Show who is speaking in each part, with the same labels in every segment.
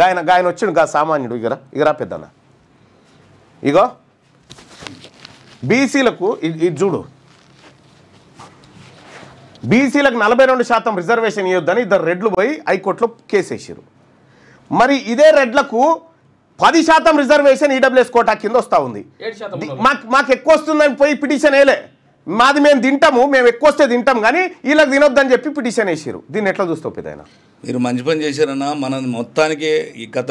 Speaker 1: గాయన వచ్చిండు గా సామాన్యుడు ఇగరా పెద్దన్న ఇగో బీసీలకు ఇది చూడు బీసీలకు 42% రిజర్వేషన్ ఇవ్వద్దని ఇద్దరు రెడ్లు పోయి హైకోర్టులో కేసు వేసారు మరి ఇదే రెడ్లకు 10% రిజర్వేషన్ ఈడబ్ల్యూఎస్ కోటా కింద వస్తూ ఉంది మాకు ఎక్కువ వస్తుందని పోయి పిటిషన్ వేయలే మాది మేము తింటాము మేము ఎక్కువ వస్తే తింటాం కానీ వీళ్ళకి తినొద్దని చెప్పి పిటిషన్ వేసారు దీన్ని ఎట్లా చూస్తావు పెద్దయినా
Speaker 2: మీరు మంచి పని చేశారన్నా మన మొత్తానికి ఈ గత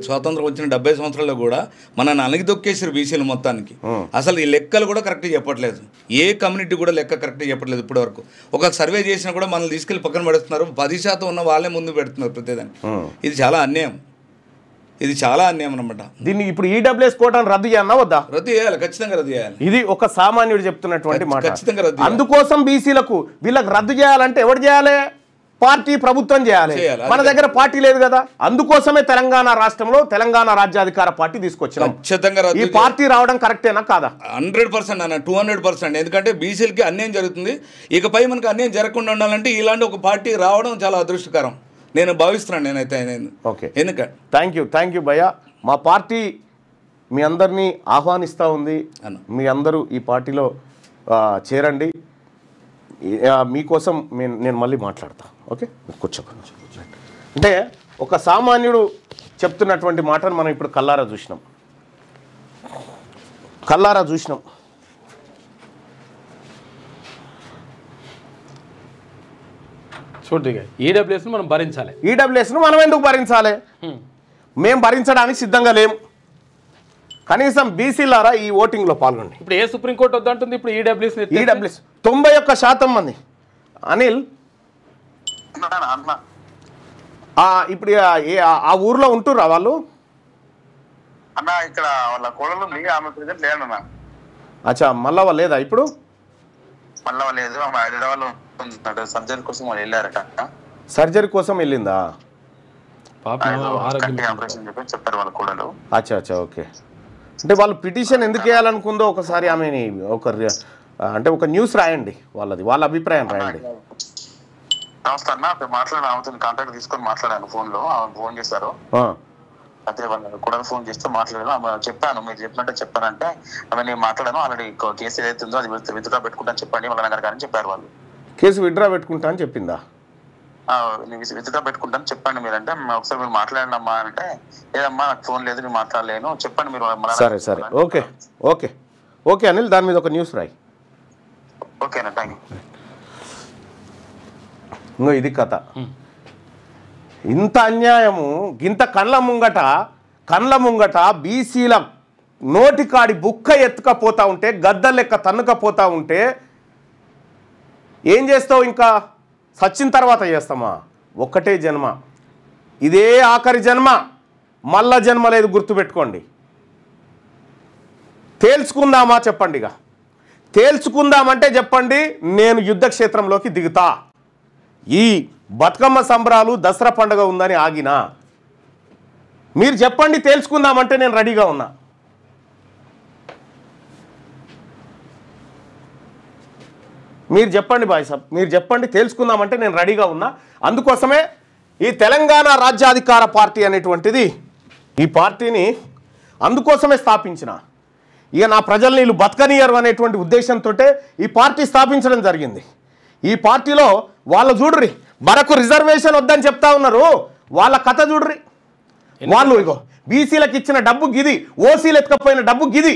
Speaker 2: స్వాతంత్రం వచ్చిన 70 సంవత్సరాల్లో కూడా మనల్ని అణగి దొక్కేసారు బీసీలు మొత్తానికి అసలు ఈ లెక్కలు కూడా కరెక్ట్గా చెప్పట్లేదు ఏ కమ్యూనిటీ కూడా లెక్క కరెక్ట్గా చెప్పట్లేదు ఇప్పటి వరకు ఒక సర్వే చేసినా కూడా మనల్ని తీసుకెళ్ళి పక్కన పెడుతున్నారు 10% ఉన్న వాళ్ళే ముందు పెడుతున్నారు ప్రతిదానికి ఇది చాలా అన్యాయం ఇది చాలా అన్యాయం అనమాట
Speaker 1: దీన్ని ఇప్పుడు ఈడబ్ల్యూఎస్ కోటాను రద్దు చేయన్నా వద్దా
Speaker 2: రద్దు చేయాలి ఖచ్చితంగా రద్దు చేయాలి
Speaker 1: ఇది ఒక సామాన్యుడు చెప్తున్నటువంటి మాట
Speaker 2: ఖచ్చితంగా రద్దు
Speaker 1: అందుకోసం బీసీలకు వీళ్ళకి రద్దు చేయాలంటే ఎవరు చేయాలి పార్టీ ప్రభుత్వం చేయాలి మన దగ్గర పార్టీ లేదు కదా అందుకోసమే తెలంగాణ రాష్ట్రంలో తెలంగాణ రాజ్యాధికార పార్టీ తీసుకొచ్చాం
Speaker 2: ఖచ్చితంగా
Speaker 1: ఈ పార్టీ రావడం కరెక్టేనా కాదా
Speaker 2: 100% అన్న 200% ఎందుకంటే బీసీలకి అన్యాయం జరుగుతుంది ఇకపై మనకు అన్యాయం జరగకుండా ఉండాలంటే ఇలాంటి ఒక పార్టీ రావడం చాలా అదృష్టకరం నేను భావిస్తున్నాను నేనైతే
Speaker 1: ఓకే
Speaker 2: ఎందుకంటే
Speaker 1: థ్యాంక్ యూ భయ్యా మా పార్టీ మీ అందరినీ ఆహ్వానిస్తూ ఉంది మీ అందరూ ఈ పార్టీలో చేరండి మీకోసం నేను మళ్ళీ మాట్లాడతా ఓకే కూర్చోండి అంటే ఒక సామాన్యుడు చెప్తున్నటువంటి మాటను మనం ఇప్పుడు కల్లారా చూసినాం
Speaker 3: చూడండి ఈడబ్ల్యూఎస్ను మనం భరించాలి
Speaker 1: ఈడబ్ల్యూఎస్ను మనం ఎందుకు భరించాలి మేము భరించడానికి సిద్ధంగా లేము కనీసం బీసీలారా ఈ ఓటింగ్లో పాల్గొండి
Speaker 3: ఇప్పుడు ఏ సుప్రీంకోర్టు వద్దంటుంది ఇప్పుడు
Speaker 1: ఈడబ్ల్యూఎస్ 91% మంది అనిల్ ఇప్పుడు ఆ ఊర్లో ఉంటుర్రా వాళ్ళు
Speaker 4: ఇక్కడ వాళ్ళ కోడలు ఆమె ప్రెజెంట్ లేదన్నా
Speaker 1: అచ్చా మళ్ళా లేదా ఇప్పుడు
Speaker 4: మళ్ళా లేదు హైదరాబాద్ సర్జరీ కోసం వాళ్ళు వెళ్ళారట
Speaker 1: సర్జరీ కోసం వెళ్ళిందా
Speaker 4: ఆపరేషన్ చెప్పారు వాళ్ళ కోడలు
Speaker 1: అచ్చా ఓకే అంటే వాళ్ళు పిటిషన్ ఎందుకు వేయాలనుకుందో ఒకసారి ఆమెని అంటే ఒక న్యూస్ రాయండి వాళ్ళ అభిప్రాయం రాయండి
Speaker 4: నమస్తే అన్న మాట్లాడాను ఆమెతో కాంటాక్ట్ తీసుకొని మాట్లాడాను ఫోన్లో ఫోన్ చేశారు అదే వాళ్ళ కూడా ఫోన్ చేస్తూ మాట్లాడాను చెప్పాను మీరు చెప్పినట్టే చెప్పానంటే ఆమె నేను మాట్లాడాను ఆల్రెడీ కేసు ఏదైతే ఉందో అది విత్డ్రా పెట్టుకుంటాను చెప్పండి వాళ్ళ దగ్గర కానీ చెప్పారు వాళ్ళు
Speaker 1: కేసు విత్డ్రా పెట్టుకుంటా అని చెప్పిందా
Speaker 4: విత్డ్రా పెట్టుకుంటాను చెప్పండి మీరంటే ఒకసారి మీరు మాట్లాడండి అమ్మా అంటే లేదమ్మా నాకు ఫోన్ లేదు నేను మాట్లాడలేను చెప్పండి మీరు
Speaker 1: సరే ఓకే అనిల్ దాని మీద ఒక న్యూస్ రాయి
Speaker 4: ఓకేనా థ్యాంక్ యూ
Speaker 1: ఇంకో ఇది కథ ఇంత అన్యాయము ఇంత కళ్ళ ముంగట బీసీల నోటికాడి బుక్క ఎత్తుకపోతా ఉంటే గద్ద లెక్క తన్నుకపోతా ఉంటే ఏం చేస్తావు ఇంకా సచ్చిన తర్వాత చేస్తామా ఒక్కటే జన్మ ఇదే ఆఖరి జన్మ మళ్ళా జన్మ లేదు గుర్తుపెట్టుకోండి తేల్చుకుందామా చెప్పండి ఇక తేల్చుకుందామంటే చెప్పండి నేను యుద్ధ క్షేత్రంలోకి దిగుతా ఈ బతుకమ్మ సంబరాలు దసరా పండుగ ఉందని ఆగినా మీరు చెప్పండి తేల్చుకుందామంటే నేను రెడీగా ఉన్నా మీరు చెప్పండి బాయ్ సాబ్ మీరు చెప్పండి తేల్చుకుందామంటే నేను రెడీగా ఉన్నా అందుకోసమే ఈ తెలంగాణ రాజ్యాధికార పార్టీ అనేటువంటిది ఈ పార్టీని అందుకోసమే స్థాపించిన ఇక నా ప్రజల్ని వీళ్ళు బతకనియరు అనేటువంటి ఉద్దేశంతో ఈ పార్టీ స్థాపించడం జరిగింది ఈ పార్టీలో వాళ్ళు చూడ్రి మనకు రిజర్వేషన్ వద్దని చెప్తా ఉన్నారు వాళ్ళ కథ చూడ్రి వాళ్ళు ఇగో బీసీలకు ఇచ్చిన డబ్బు గిది ఓసీలు ఎత్తుకపోయిన డబ్బు గిది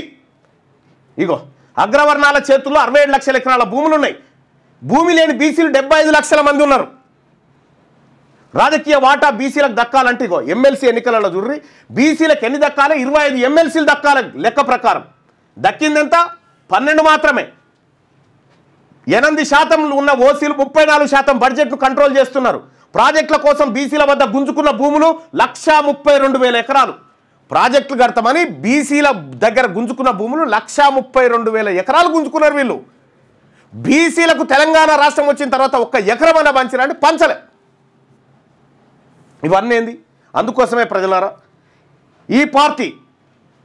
Speaker 1: ఇగో అగ్రవర్ణాల చేతుల్లో 67 లక్షల ఎకరాల భూములు ఉన్నాయి భూమి లేని బీసీలు 75 లక్షల మంది ఉన్నారు రాజకీయ వాటా బీసీలకు దక్కాలంటే ఇగో ఎమ్మెల్సీ ఎన్నికలలో చూడ్రి బీసీలకు ఎన్ని దక్కాలి 25 ఎమ్మెల్సీలు దక్కాలి లెక్క ప్రకారం దక్కిందెంత 12 మాత్రమే 8% ఉన్న ఓసీలు 34% బడ్జెట్ను కంట్రోల్ చేస్తున్నారు ప్రాజెక్టుల కోసం బీసీల వద్ద గుంజుకున్న భూములు 1,32,000 ఎకరాలు ప్రాజెక్టులు కడతామని బీసీల దగ్గర గుంజుకున్న భూములు 1,32,000 ఎకరాలు గుంజుకున్నారు వీళ్ళు బీసీలకు తెలంగాణ రాష్ట్రం వచ్చిన తర్వాత ఒక్క ఎకరమన్న పంచిరంటే పంచలే ఇవన్నీ ఏంది అందుకోసమే ప్రజలారా ఈ పార్టీ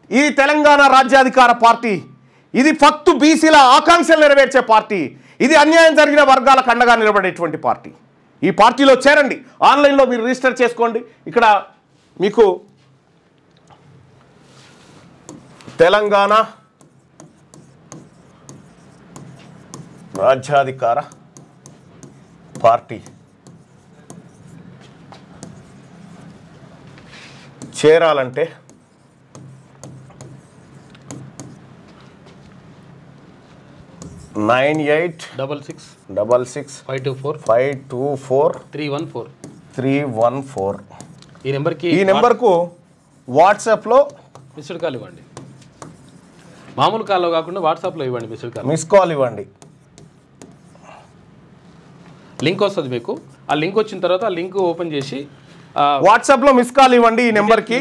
Speaker 1: ఈ తెలంగాణ రాజ్యాధికార పార్టీ ఇది ఫక్తు బీసీల ఆకాంక్షలు నెరవేర్చే పార్టీ ఇది అన్యాయం జరిగిన వర్గాలకు అండగా నిలబడేటువంటి పార్టీ ఈ పార్టీలో చేరండి ఆన్లైన్లో మీరు రిజిస్టర్ చేసుకోండి ఇక్కడ మీకు తెలంగాణ రాజ్యాధికార పార్టీ చేరాలంటే
Speaker 3: 9866 524 314 ఈ
Speaker 1: నెంబర్కు వాట్సాప్లో
Speaker 3: మిస్డ్ కాల్ ఇవ్వండి. మామూలు కాల్లో కాకుండా వాట్సాప్లో ఇవ్వండి మిస్డ్ కాల్.
Speaker 1: మిస్ కాల్ ఇవ్వండి.
Speaker 3: లింక్ వస్తుంది మీకు. ఆ లింక్ వచ్చిన తర్వాత ఆ లింక్ ఓపెన్ చేసి
Speaker 1: వాట్సాప్లో మిస్ కాల్ ఇవ్వండి ఈ నెంబర్కి.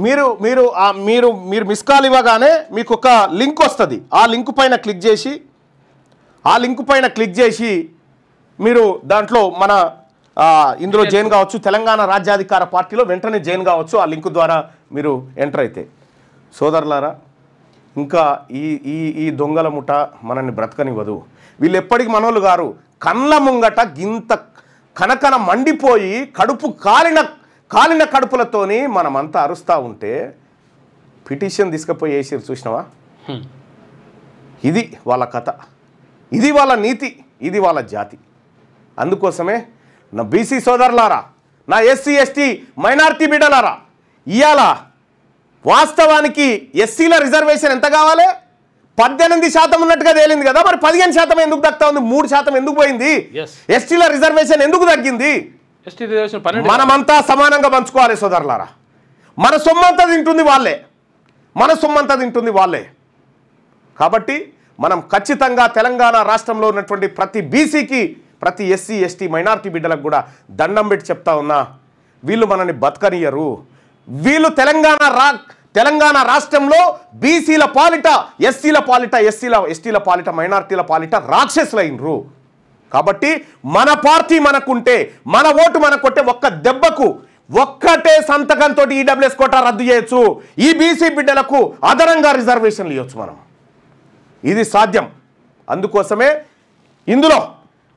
Speaker 1: మీరు మీరు మీరు మీరు మిస్ కాల్ ఇవ్వగానే మీకు ఒక లింక్ వస్తుంది. ఆ లింక్ పైన క్లిక్ చేసి మీరు దాంట్లో మన ఇందులో జాయిన్ కావచ్చు. తెలంగాణ రాజ్యాధికార పార్టీలో వెంటనే జాయిన్ కావచ్చు ఆ లింక్ ద్వారా మీరు ఎంటర్ అయితే. సోదరులారా, ఇంకా ఈ దొంగల ముఠ మనల్ని బ్రతకనివ్వదు. వీళ్ళు ఎప్పటికి మనోళ్ళు గారు కళ్ళ ముంగట గింత కనకన మండిపోయి కడుపు కాలిన కడుపులతోని మనమంతా అరుస్తూ ఉంటే పిటిషన్ తీసుకుపోయి వేసిరు. చూసినావా? ఇది వాళ్ళ కథ, ఇది వాళ్ళ నీతి, ఇది వాళ్ళ జాతి. అందుకోసమే నా బీసీ సోదరులారా, నా ఎస్సీ ఎస్టీ మైనారిటీ బిడ్డలారా, ఇవాళ వాస్తవానికి ఎస్సీల రిజర్వేషన్ ఎంత కావాలి? 18% ఉన్నట్టుగా తేలింది కదా, మరి 15% ఎందుకు దక్కుతా ఉంది? 3% ఎందుకు పోయింది? ఎస్టీల రిజర్వేషన్ ఎందుకు తగ్గింది? మనమంతా సమానంగా పంచుకోవాలి సోదరులారా. మన సొమ్మంతా తింటుంది వాళ్ళే. కాబట్టి మనం ఖచ్చితంగా తెలంగాణ రాష్ట్రంలో ఉన్నటువంటి ప్రతి బీసీకి, ప్రతి ఎస్సీ ఎస్టీ మైనారిటీ బిడ్డలకు కూడా దండం పెట్టి చెప్తా ఉన్నా, వీళ్ళు మనల్ని బతకనియరు. వీళ్ళు తెలంగాణ రాష్ట్రంలో బీసీల పాలిట, ఎస్సీల పాలిట, ఎస్టీల పాలిట, మైనారిటీల పాలిట రాక్షసులైనరు. కాబట్టి మన పార్టీ మనకుంటే, మన ఓటు మనకుంటే ఒక్క దెబ్బకు ఒక్కటే సంతకంతో ఈడబ్ల్యూఎస్ కోటా రద్దు చేయొచ్చు. ఈ బీసీ బిడ్డలకు అదనంగా రిజర్వేషన్లు ఇవ్వచ్చు మనం. ఇది సాధ్యం. అందుకోసమే ఇందులో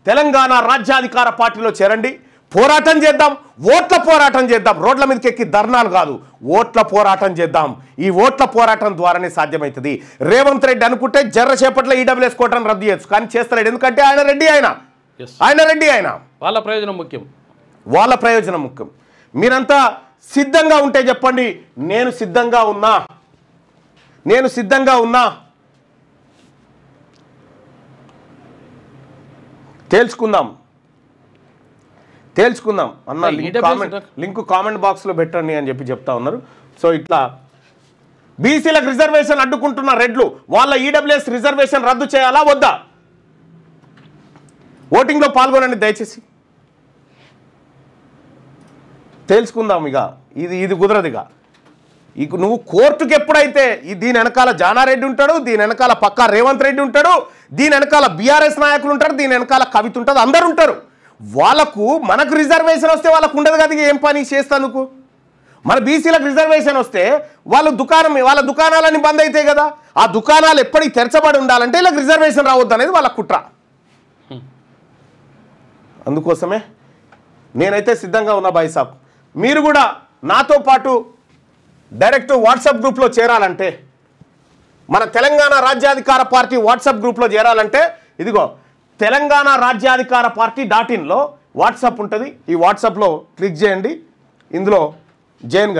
Speaker 1: తెలంగాణ రాజ్యాధికార పార్టీలో చేరండి. పోరాటం చేద్దాం, ఓట్ల పోరాటం చేద్దాం. రోడ్ల మీదకి ఎక్కి ధర్నాలు కాదు, ఓట్ల పోరాటం చేద్దాం. ఈ ఓట్ల పోరాటం ద్వారానే సాధ్యమవుతుంది. రేవంత్ రెడ్డి అనుకుంటే జర్రసేపట్లో ఈడబ్ల్యూఎస్ కోటాను రద్దు చేయొచ్చు, కానీ చేస్తలేడు. ఎందుకంటే ఆయన రెడ్డి వాళ్ళ ప్రయోజనం ముఖ్యం. మీరంతా సిద్ధంగా ఉంటే చెప్పండి, నేను సిద్ధంగా ఉన్నా. తేల్చుకుందాం అన్న. లింక్ కామెంట్ బాక్స్లో పెట్టండి అని చెప్తా ఉన్నారు. సో ఇట్లా బీసీలకు రిజర్వేషన్ అడ్డుకుంటున్న రెడ్లు వాళ్ళ ఈడబ్ల్యూఎస్ రిజర్వేషన్ రద్దు చేయాలా వద్దా? ఓటింగ్లో పాల్గొనండి దయచేసి. తేల్చుకుందాం. ఇక ఇది కుదరదుగా. ఇక నువ్వు కోర్టుకి ఎప్పుడైతే దీని వెనకాల జానారెడ్డి ఉంటాడు, దీని వెనకాల పక్కా రేవంత్ రెడ్డి ఉంటాడు, దీని వెనకాల బీఆర్ఎస్ నాయకులు ఉంటారు, దీని వెనకాల కవిత ఉంటుంది, అందరు ఉంటారు. మనకు రిజర్వేషన్ వస్తే వాళ్ళకు ఉండదు కదా ఏం పని చేస్తానుకు. మన బీసీలకు రిజర్వేషన్ వస్తే వాళ్ళ దుకాణాలన్నీ బంద్ అవుతాయి కదా. ఆ దుకాణాలు ఎప్పటికి తెరచబడి ఉండాలంటే వీళ్ళకి రిజర్వేషన్ రావద్దు అనేది వాళ్ళ కుట్ర. అందుకోసమే నేనైతే సిద్ధంగా ఉన్నా బాయ్ సాబ్. మీరు కూడా నాతో పాటు డైరెక్ట్ వాట్సాప్ గ్రూప్లో చేరాలంటే, మన తెలంగాణ రాజ్యాధికార పార్టీ వాట్సాప్ గ్రూప్లో చేరాలంటే ఇదిగో తెలంగాణ రాజ్యాధికార పార్టీ .inలో వాట్సాప్ ఉంటుంది. ఈ వాట్సాప్లో క్లిక్ చేయండి, ఇందులో జాయిన్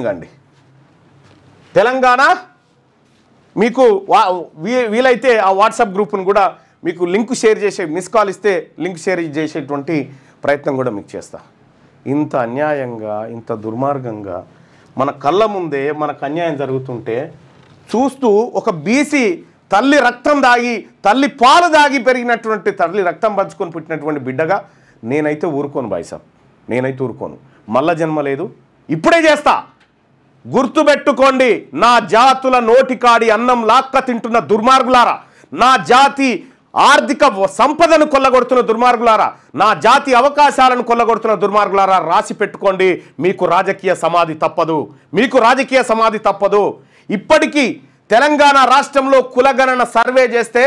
Speaker 1: కండి. తెలంగాణ మీకు వీలైతే ఆ వాట్సాప్ గ్రూప్ను కూడా మీకు లింక్ షేర్ చేసే, మిస్ కాల్ ఇస్తే లింక్ షేర్ చేసేటువంటి ప్రయత్నం కూడా మీకు చేస్తా. ఇంత అన్యాయంగా, ఇంత దుర్మార్గంగా మన కళ్ళ ముందే మనకు అన్యాయం జరుగుతుంటే చూస్తూ ఒక బీసీ తల్లి రక్తం దాగి, తల్లి పాలు దాగి పెరిగినటువంటి, తల్లి రక్తం పంచుకొని పుట్టినటువంటి బిడ్డగా నేనైతే ఊరుకోను బాయ్ సాబ్. మళ్ళా జన్మ లేదు. ఇప్పుడే చేస్తా. గుర్తుపెట్టుకోండి, నా జాతుల నోటికాడి అన్నం లాక్క తింటున్న దుర్మార్గులారా, నా జాతి ఆర్థిక సంపదను కొల్లగొడుతున్న దుర్మార్గులారా, నా జాతి అవకాశాలను కొల్లగొడుతున్న దుర్మార్గులారా, రాసి పెట్టుకోండి. మీకు రాజకీయ సమాధి తప్పదు. ఇప్పటికీ తెలంగాణ రాష్ట్రంలో కులగణన సర్వే చేస్తే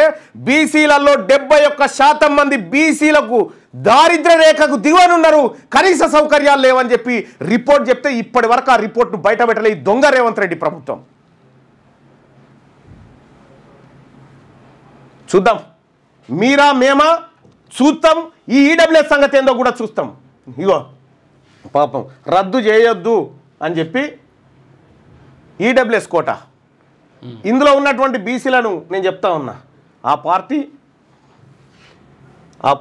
Speaker 1: బీసీలలో 71% మంది బీసీలకు దారిద్ర్య రేఖకు దిగువనున్నారు, కనీస సౌకర్యాలు లేవని చెప్పి రిపోర్ట్ చెప్తే ఇప్పటి వరకు ఆ రిపోర్ట్ను బయటపెట్టలే ఈ దొంగ రేవంత్ రెడ్డి ప్రభుత్వం. చూద్దాం, మీరా మేమా చూస్తాం. ఈ ఈడబ్ల్యూఎస్ సంగతి ఏందో కూడా చూస్తాం. ఇగో పాపం రద్దు చేయొద్దు అని చెప్పి ఈడబ్ల్యూఎస్ కోట, ఇందులో ఉన్నటువంటి బీసీలను నేను చెప్తా ఉన్నా, ఆ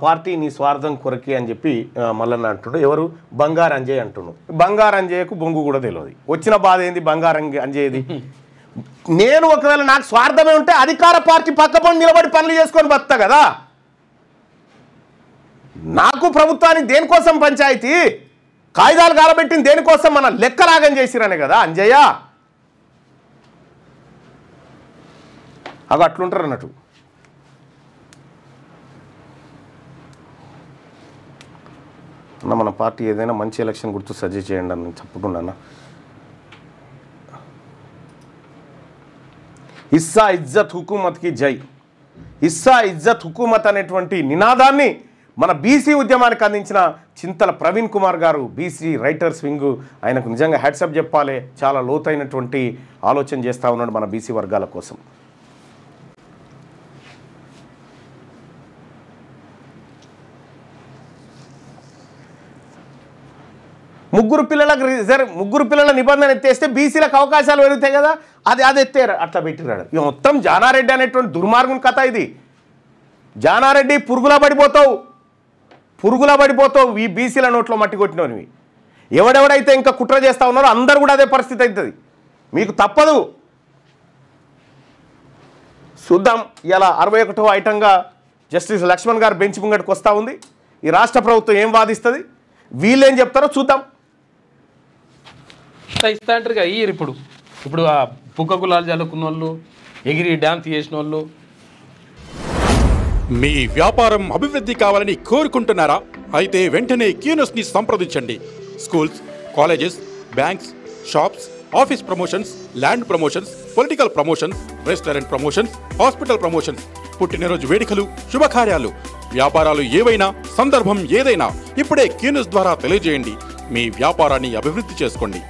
Speaker 1: పార్టీ నీ స్వార్థం కొరకి అని చెప్పి మల్లన్న అంటున్నాడు. ఎవరు? బంగారు అంజయ్ అంటున్నాడు. బంగారు అంజయ్యకు బొంగు కూడా తెలియదు. వచ్చిన బాధ ఏంది బంగారు అంజయ్యది? నేను ఒకవేళ నాకు స్వార్థమే ఉంటే అధికార పార్టీ పక్కపొండి నిలబడి పనులు చేసుకొని బతుకుతా కదా. నాకు ప్రభుత్వానికి దేనికోసం పంచాయతీ కాయిదాలు కాలబెట్టింది దేనికోసం? మన లెక్కలాగం చేసిరనే కదా అంజయ్య. అవి అట్లుంటారు అన్నట్టు. అన్న మన పార్టీ ఏదైనా మంచి ఎలక్షన్ గుర్తు సజెస్ట్ చేయండి అని చెప్పకుండా అన్న. హిస్సా ఇజ్జత్ హుకూమత్కి జై. హిస్సా ఇజ్జత్ హుకూమత్ అనేటువంటి నినాదాన్ని మన బీసీ ఉద్యమానికి అందించిన చింతల ప్రవీణ్ కుమార్ గారు, బీసీ రైటర్స్ వింగ్, ఆయనకు నిజంగా హ్యాట్సప్ చెప్పాలి. చాలా లోతైనటువంటి ఆలోచన చేస్తూ ఉన్నాడు మన బీసీ వర్గాల కోసం. ముగ్గురు పిల్లల నిబంధన ఎత్తేస్తే బీసీలకు అవకాశాలు పెరుగుతాయి కదా, అది ఎత్తారు, అట్లా పెట్టిరాడు. ఇక మొత్తం జానారెడ్డి అనేటువంటి దుర్మార్గం కథ ఇది. జానారెడ్డి పురుగులా పడిపోతావు ఈ బీసీల నోట్లో మట్టి కొట్టినవి. ఎవడెవడైతే ఇంకా కుట్ర చేస్తూ ఉన్నారో అందరు కూడా అదే పరిస్థితి అవుతుంది. మీకు తప్పదు. చూద్దాం, ఇలా 61వ ఐటంగా జస్టిస్ లక్ష్మణ్ గారు బెంచ్ ముంగడికి వస్తూ ఉంది. ఈ రాష్ట్ర ప్రభుత్వం ఏం వాదిస్తుంది, వీళ్ళేం చెప్తారో చూద్దాం.
Speaker 3: ఇస్తా అంటారుగా ఇప్పుడు ఆ పుక్క గులాలు చల్లుకున్న వాళ్ళు, ఎగిరి డ్యాన్స్ చేసిన వాళ్ళు.
Speaker 5: మీ వ్యాపారం అభివృద్ధి కావాలని కోరుకుంటున్నారా? అయితే వెంటనే క్యూనస్ని సంప్రదించండి. Schools, colleges, banks, shops, office promotions, land promotions, political promotions, restaurant promotions, hospital promotions, పుట్టినరోజు వేడుకలు, శుభకార్యాలు, వ్యాపారాలు ఏవైనా, సందర్భం ఏదైనా ఇప్పుడే క్యూనస్ ద్వారా తెలియజేయండి. మీ వ్యాపారాన్ని అభివృద్ధి చేసుకోండి.